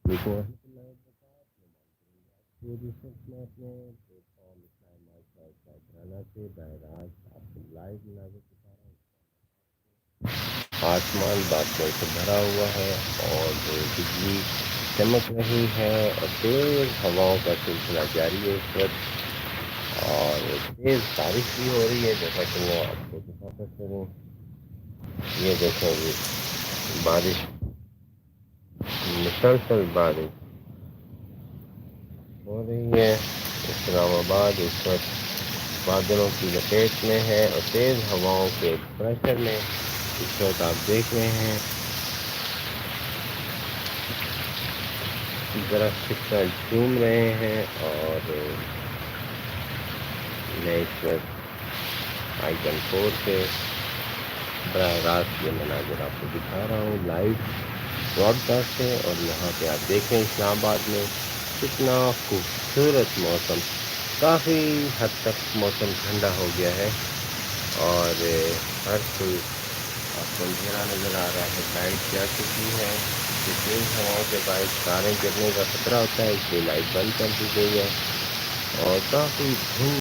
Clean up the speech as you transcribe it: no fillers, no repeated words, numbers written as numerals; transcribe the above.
وعلیکم ورحمۃ اللہ وبرکاتہ تو ریسرچ میں اپنے پلیٹ فارم اسلام کرانا سے براہ راست آپ کو لائیو مناظر دکھا رہا ہوں آسمان بادلوں سے بھرا ہوا ہے اور بجلی چمک رہی ہے اور تیز ہواؤں کا سلسلہ جاری ہے اس وقت اور تیز بارش بھی ہو رہی ہے جیسا کہ میں آپ کو دکھا سکتا ہوں یہ دیکھیں جی بارش مسلسل بارش ہو رہی ہے اسلام آباد اس وقت بادلوں کی لپیٹ میں ہے اور تیز ہواؤں کے پریشر میں اس وقت آپ دیکھ رہے ہیں درخت کس طرح جھوم رہے ہیں اور میں اس وقت آئیکن 4 سے براہ راست یہ مناظر آپ کو دکھا رہا ہوں لائیو براڈ کاسٹ ہے اور یہاں پہ آپ دیکھیں اسلام آباد میں کتنا خوبصورت موسم کافی حد تک موسم ٹھنڈا ہو گیا ہے اور ہر کوئی آپ کو اندھیرا نظر آ رہا ہے لائٹ جا چکی ہے تیز ہواؤں کے باعث تاریں گرنے کا خطرہ ہوتا ہے اس لیے لائٹ بند کر دی گئی ہے اور کافی دھند